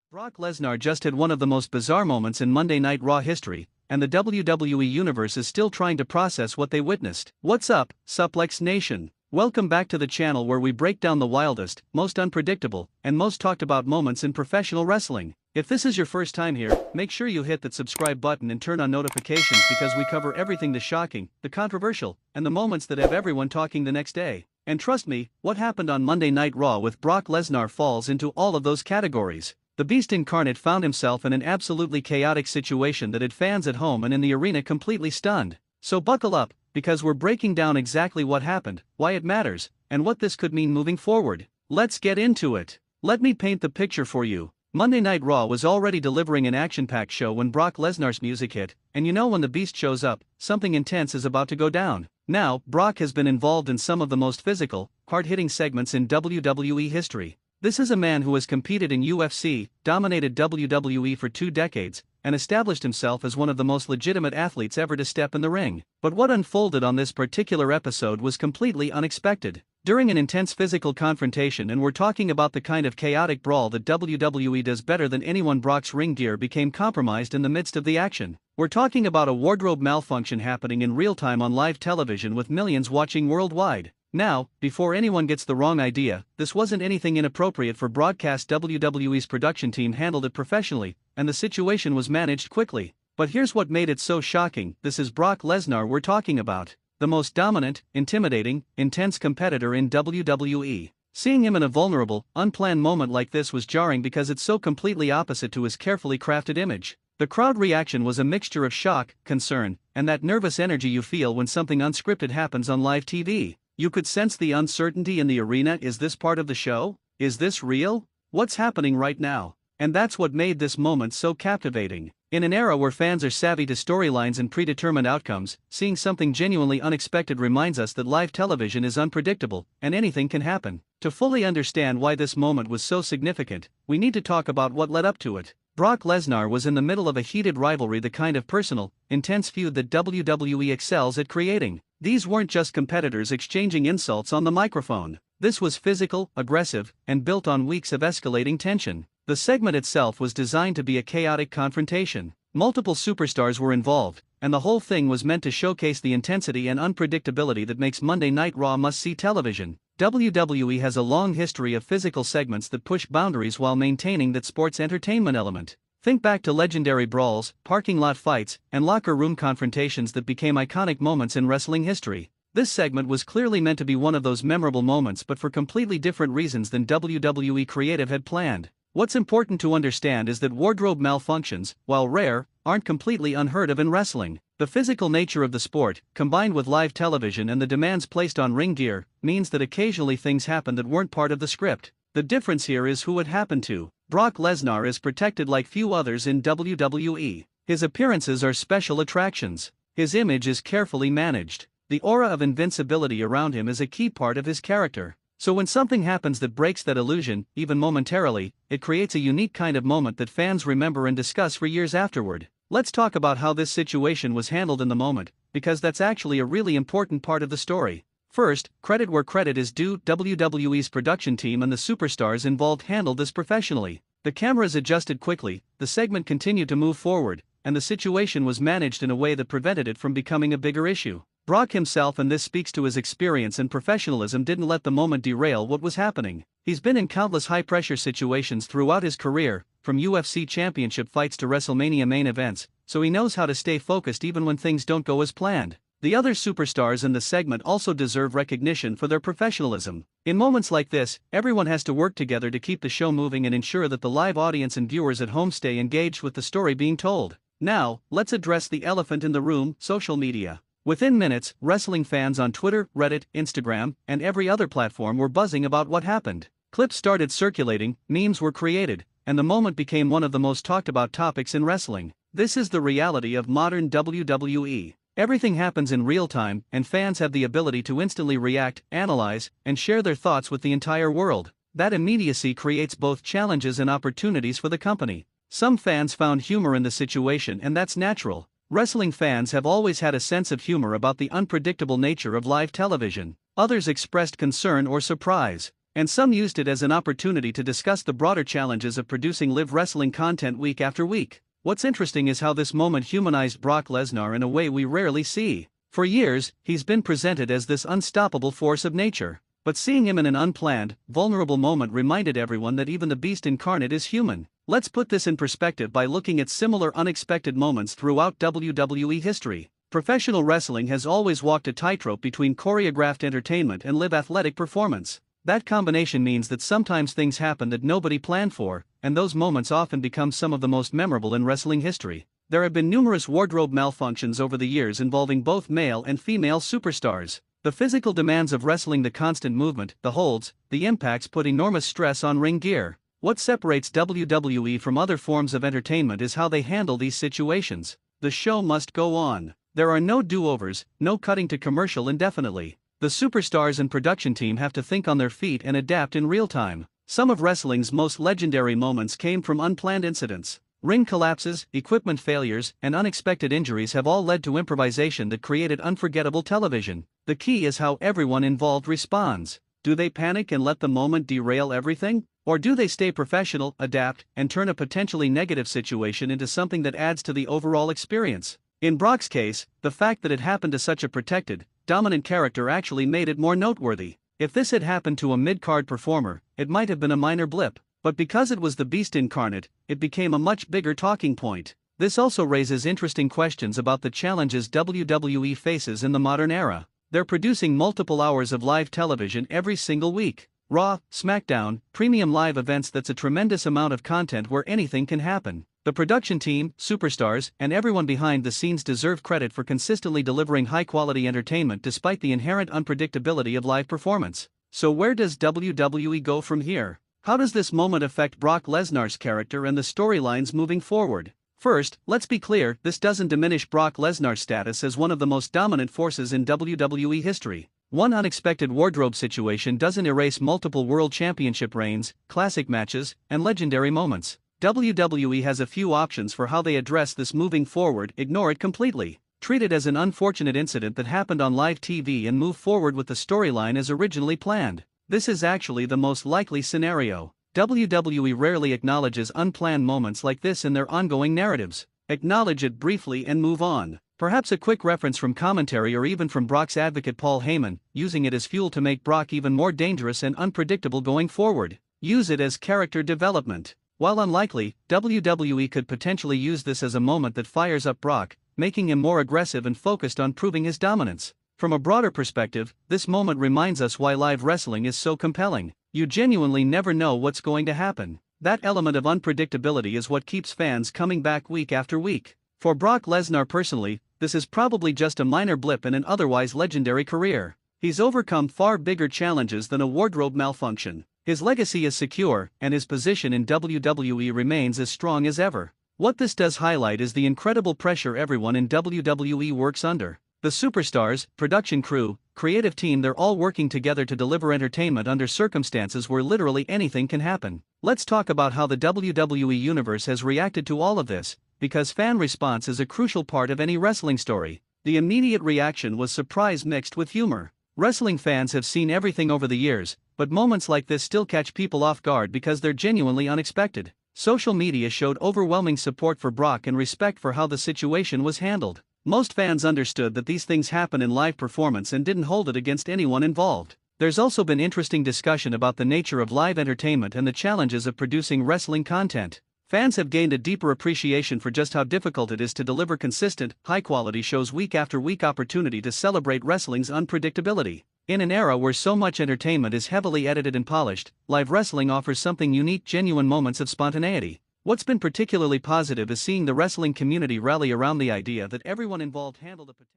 Brock Lesnar just had one of the most bizarre moments in Monday Night Raw history, and the WWE Universe is still trying to process what they witnessed. What's up, Suplex Nation? Welcome back to the channel where we break down the wildest, most unpredictable, and most talked about moments in professional wrestling. If this is your first time here, make sure you hit that subscribe button and turn on notifications because we cover everything the shocking, the controversial, and the moments that have everyone talking the next day. And trust me, what happened on Monday Night Raw with Brock Lesnar falls into all of those categories. The Beast incarnate found himself in an absolutely chaotic situation that had fans at home and in the arena completely stunned. So buckle up, because we're breaking down exactly what happened, why it matters, and what this could mean moving forward. Let's get into it. Let me paint the picture for you. Monday Night Raw was already delivering an action-packed show when Brock Lesnar's music hit, and you know when the Beast shows up, something intense is about to go down. Now, Brock has been involved in some of the most physical, hard-hitting segments in WWE history. This is a man who has competed in UFC, dominated WWE for 2 decades, and established himself as one of the most legitimate athletes ever to step in the ring. But what unfolded on this particular episode was completely unexpected. During an intense physical confrontation, and we're talking about the kind of chaotic brawl that WWE does better than anyone, Brock's ring gear became compromised in the midst of the action. We're talking about a wardrobe malfunction happening in real time on live television with millions watching worldwide. Now, before anyone gets the wrong idea, this wasn't anything inappropriate for broadcast. WWE's production team handled it professionally, and the situation was managed quickly. But here's what made it so shocking: this is Brock Lesnar we're talking about. The most dominant, intimidating, intense competitor in WWE. Seeing him in a vulnerable, unplanned moment like this was jarring because it's so completely opposite to his carefully crafted image. The crowd reaction was a mixture of shock, concern, and that nervous energy you feel when something unscripted happens on live TV. You could sense the uncertainty in the arena. Is this part of the show? Is this real? What's happening right now? And that's what made this moment so captivating. In an era where fans are savvy to storylines and predetermined outcomes, seeing something genuinely unexpected reminds us that live television is unpredictable, and anything can happen. To fully understand why this moment was so significant, we need to talk about what led up to it. Brock Lesnar was in the middle of a heated rivalry, the kind of personal, intense feud that WWE excels at creating. These weren't just competitors exchanging insults on the microphone. This was physical, aggressive, and built on weeks of escalating tension. The segment itself was designed to be a chaotic confrontation. Multiple superstars were involved, and the whole thing was meant to showcase the intensity and unpredictability that makes Monday Night Raw must-see television. WWE has a long history of physical segments that push boundaries while maintaining that sports entertainment element. Think back to legendary brawls, parking lot fights, and locker room confrontations that became iconic moments in wrestling history. This segment was clearly meant to be one of those memorable moments, but for completely different reasons than WWE creative had planned. What's important to understand is that wardrobe malfunctions, while rare, aren't completely unheard of in wrestling. The physical nature of the sport, combined with live television and the demands placed on ring gear, means that occasionally things happen that weren't part of the script. The difference here is who it happened to. Brock Lesnar is protected like few others in WWE. His appearances are special attractions. His image is carefully managed. The aura of invincibility around him is a key part of his character. So when something happens that breaks that illusion, even momentarily, it creates a unique kind of moment that fans remember and discuss for years afterward. Let's talk about how this situation was handled in the moment, because that's actually a really important part of the story. First, credit where credit is due. WWE's production team and the superstars involved handled this professionally. The cameras adjusted quickly, the segment continued to move forward, and the situation was managed in a way that prevented it from becoming a bigger issue. Brock himself, and this speaks to his experience and professionalism, didn't let the moment derail what was happening. He's been in countless high-pressure situations throughout his career, from UFC championship fights to WrestleMania main events, so he knows how to stay focused even when things don't go as planned. The other superstars in the segment also deserve recognition for their professionalism. In moments like this, everyone has to work together to keep the show moving and ensure that the live audience and viewers at home stay engaged with the story being told. Now, let's address the elephant in the room: social media. Within minutes, wrestling fans on Twitter, Reddit, Instagram, and every other platform were buzzing about what happened. Clips started circulating, memes were created, and the moment became one of the most talked about topics in wrestling. This is the reality of modern WWE. Everything happens in real time, and fans have the ability to instantly react, analyze, and share their thoughts with the entire world. That immediacy creates both challenges and opportunities for the company. Some fans found humor in the situation, and that's natural. Wrestling fans have always had a sense of humor about the unpredictable nature of live television. Others expressed concern or surprise. and some used it as an opportunity to discuss the broader challenges of producing live wrestling content week after week. What's interesting is how this moment humanized Brock Lesnar in a way we rarely see. For years, he's been presented as this unstoppable force of nature. But seeing him in an unplanned, vulnerable moment reminded everyone that even the beast incarnate is human. Let's put this in perspective by looking at similar unexpected moments throughout WWE history. Professional wrestling has always walked a tightrope between choreographed entertainment and live athletic performance. That combination means that sometimes things happen that nobody planned for, and those moments often become some of the most memorable in wrestling history. There have been numerous wardrobe malfunctions over the years involving both male and female superstars. The physical demands of wrestling, the constant movement, the holds, the impacts put enormous stress on ring gear. What separates WWE from other forms of entertainment is how they handle these situations. The show must go on. There are no do-overs, no cutting to commercial indefinitely. The superstars and production team have to think on their feet and adapt in real time. Some of wrestling's most legendary moments came from unplanned incidents. Ring collapses, equipment failures, and unexpected injuries have all led to improvisation that created unforgettable television. The key is how everyone involved responds. Do they panic and let the moment derail everything? Or do they stay professional, adapt, and turn a potentially negative situation into something that adds to the overall experience? In Brock's case, the fact that it happened to such a protected, dominant character actually made it more noteworthy. If this had happened to a mid-card performer, it might have been a minor blip. But because it was the beast incarnate, it became a much bigger talking point. This also raises interesting questions about the challenges WWE faces in the modern era. They're producing multiple hours of live television every single week. Raw, SmackDown, premium live events. That's a tremendous amount of content where anything can happen. The production team, superstars, and everyone behind the scenes deserve credit for consistently delivering high-quality entertainment despite the inherent unpredictability of live performance. So where does WWE go from here? How does this moment affect Brock Lesnar's character and the storylines moving forward? First, let's be clear, this doesn't diminish Brock Lesnar's status as one of the most dominant forces in WWE history. One unexpected wardrobe situation doesn't erase multiple world championship reigns, classic matches, and legendary moments. WWE has a few options for how they address this moving forward. Ignore it completely. Treat it as an unfortunate incident that happened on live TV and move forward with the storyline as originally planned. This is actually the most likely scenario. WWE rarely acknowledges unplanned moments like this in their ongoing narratives. Acknowledge it briefly and move on. Perhaps a quick reference from commentary or even from Brock's advocate Paul Heyman, using it as fuel to make Brock even more dangerous and unpredictable going forward. Use it as character development. While unlikely, WWE could potentially use this as a moment that fires up Brock, making him more aggressive and focused on proving his dominance. From a broader perspective, this moment reminds us why live wrestling is so compelling. You genuinely never know what's going to happen. That element of unpredictability is what keeps fans coming back week after week. For Brock Lesnar personally, this is probably just a minor blip in an otherwise legendary career. He's overcome far bigger challenges than a wardrobe malfunction. His legacy is secure, and his position in WWE remains as strong as ever. What this does highlight is the incredible pressure everyone in WWE works under. The superstars, production crew, creative team, they're all working together to deliver entertainment under circumstances where literally anything can happen. Let's talk about how the WWE Universe has reacted to all of this, because fan response is a crucial part of any wrestling story. The immediate reaction was surprise mixed with humor. Wrestling fans have seen everything over the years, but moments like this still catch people off guard because they're genuinely unexpected. Social media showed overwhelming support for Brock and respect for how the situation was handled. Most fans understood that these things happen in live performance and didn't hold it against anyone involved. There's also been interesting discussion about the nature of live entertainment and the challenges of producing wrestling content. Fans have gained a deeper appreciation for just how difficult it is to deliver consistent, high-quality shows week after week. Opportunity to celebrate wrestling's unpredictability. In an era where so much entertainment is heavily edited and polished, live wrestling offers something unique: genuine moments of spontaneity. What's been particularly positive is seeing the wrestling community rally around the idea that everyone involved handled a